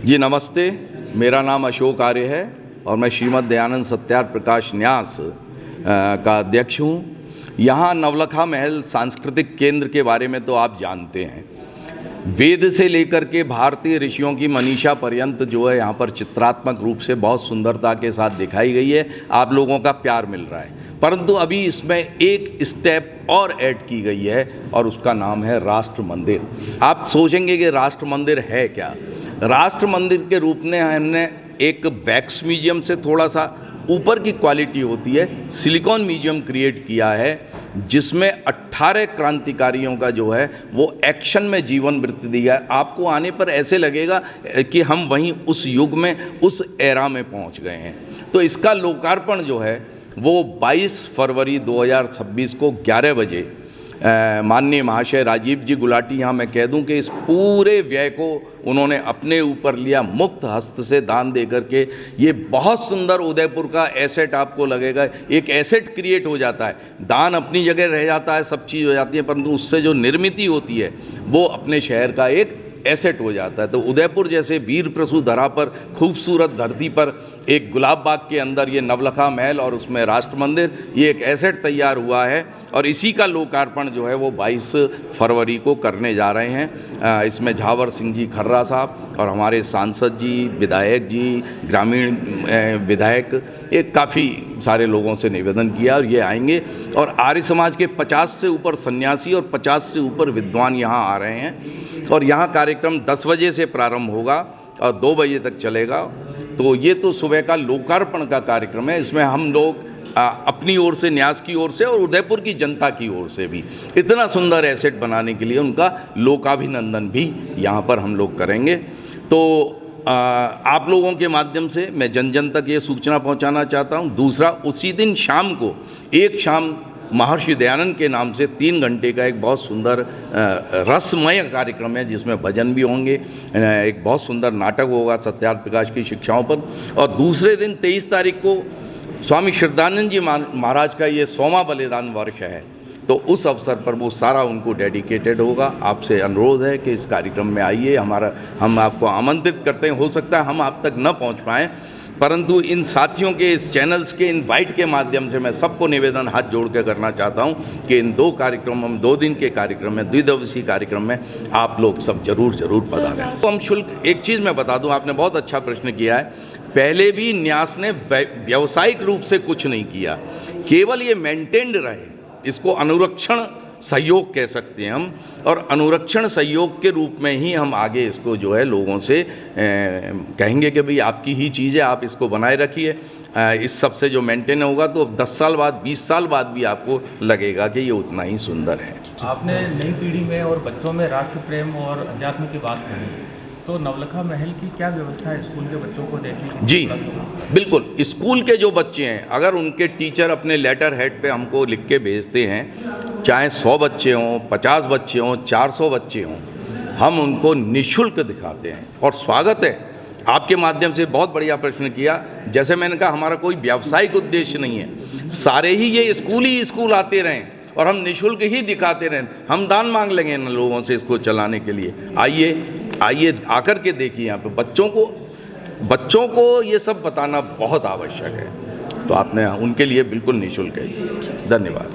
जी नमस्ते, मेरा नाम अशोक आर्य है और मैं श्रीमद् दयानंद सत्यार्थ प्रकाश न्यास का अध्यक्ष हूँ। यहाँ नवलखा महल सांस्कृतिक केंद्र के बारे में तो आप जानते हैं। वेद से लेकर के भारतीय ऋषियों की मनीषा पर्यंत जो है यहाँ पर चित्रात्मक रूप से बहुत सुंदरता के साथ दिखाई गई है। आप लोगों का प्यार मिल रहा है, परंतु अभी इसमें एक स्टेप और ऐड की गई है और उसका नाम है राष्ट्र मंदिर। आप सोचेंगे कि राष्ट्र मंदिर है क्या। राष्ट्र मंदिर के रूप में हमने एक वैक्स म्यूजियम से थोड़ा सा ऊपर की क्वालिटी होती है सिलिकॉन म्यूजियम क्रिएट किया है, जिसमें 18 क्रांतिकारियों का जो है वो एक्शन में जीवन वृत्ति दिया है। आपको आने पर ऐसे लगेगा कि हम वहीं उस युग में उस एरा में पहुंच गए हैं। तो इसका लोकार्पण जो है वो 22 फरवरी 2026 को 11 बजे माननीय महाशय राजीव जी गुलाटी, यहाँ मैं कह दूं कि इस पूरे व्यय को उन्होंने अपने ऊपर लिया, मुक्त हस्त से दान दे करके। ये बहुत सुंदर उदयपुर का एसेट आपको लगेगा, एक एसेट क्रिएट हो जाता है। दान अपनी जगह रह जाता है, सब चीज़ हो जाती है, परंतु उससे जो निर्मित होती है वो अपने शहर का एक एसेट हो जाता है। तो उदयपुर जैसे वीर प्रसू धरा पर, खूबसूरत धरती पर एक गुलाब बाग के अंदर ये नवलखा महल और उसमें राष्ट्र मंदिर, ये एक एसेट तैयार हुआ है और इसी का लोकार्पण जो है वो 22 फरवरी को करने जा रहे हैं। इसमें झावर सिंह जी खर्रा साहब और हमारे सांसद जी, विधायक जी, ग्रामीण विधायक, एक काफ़ी सारे लोगों से निवेदन किया और ये आएंगे। और आर्य समाज के 50 से ऊपर सन्यासी और 50 से ऊपर विद्वान यहाँ आ रहे हैं और यहाँ कार्यक्रम 10 बजे से प्रारंभ होगा और 2 बजे तक चलेगा। तो ये तो सुबह का लोकार्पण का कार्यक्रम है। इसमें हम लोग अपनी ओर से, न्यास की ओर से और उदयपुर की जनता की ओर से भी इतना सुंदर एसेट बनाने के लिए उनका लोकाभिनंदन भी यहाँ पर हम लोग करेंगे। तो आप लोगों के माध्यम से मैं जन जन तक ये सूचना पहुँचाना चाहता हूँ। दूसरा, उसी दिन शाम को एक शाम महर्षि दयानंद के नाम से 3 घंटे का एक बहुत सुंदर रसमय कार्यक्रम है, जिसमें भजन भी होंगे, एक बहुत सुंदर नाटक होगा सत्यार्थ प्रकाश की शिक्षाओं पर। और दूसरे दिन 23 तारीख को स्वामी श्रद्धानंद जी महाराज का ये 100वां बलिदान वर्ष है, तो उस अवसर पर वो सारा उनको डेडिकेटेड होगा। आपसे अनुरोध है कि इस कार्यक्रम में आइए। हम आपको आमंत्रित करते हैं। हो सकता है हम आप तक न पहुंच पाएँ, परंतु इन साथियों के, इस चैनल्स के इनवाइट के माध्यम से मैं सबको निवेदन हाथ जोड़ के करना चाहता हूं कि इन 2 कार्यक्रम में, 2 दिन के कार्यक्रम में, द्विदिवसीय कार्यक्रम में आप लोग सब जरूर पधारें। तो हम शुल्क, एक चीज़ मैं बता दूं, आपने बहुत अच्छा प्रश्न किया है। पहले भी न्यास ने व्यावसायिक रूप से कुछ नहीं किया, केवल ये मेंटेन्ड रहे। इसको अनुरक्षण सहयोग कह सकते हैं हम, और अनुरक्षण सहयोग के रूप में ही हम आगे इसको जो है लोगों से कहेंगे कि भाई आपकी ही चीज़ है, आप इसको बनाए रखिए। इस सब से जो मेंटेन होगा तो 10 साल बाद, 20 साल बाद भी आपको लगेगा कि ये उतना ही सुंदर है। आपने नई पीढ़ी में और बच्चों में राष्ट्र प्रेम और अध्यात्म की बात कही, तो नवलखा महल की क्या व्यवस्था है स्कूल के बच्चों को देखने की? जी बिल्कुल, स्कूल के जो बच्चे हैं, अगर उनके टीचर अपने लेटर हेड पे हमको लिख के भेजते हैं, चाहे 100 बच्चे हों, 50 बच्चे हों, 400 बच्चे हों, हम उनको निःशुल्क दिखाते हैं और स्वागत है। आपके माध्यम से बहुत बढ़िया प्रश्न किया। जैसे मैंने कहा, हमारा कोई व्यावसायिक उद्देश्य नहीं है, सारे ही ये स्कूल आते रहें और हम निःशुल्क ही दिखाते रहें। हम दान मांग लेंगे इन लोगों से इसको चलाने के लिए। आइए आकर के देखिए। यहाँ पे बच्चों को ये सब बताना बहुत आवश्यक है, तो आपने उनके लिए बिल्कुल निःशुल्क है। धन्यवाद।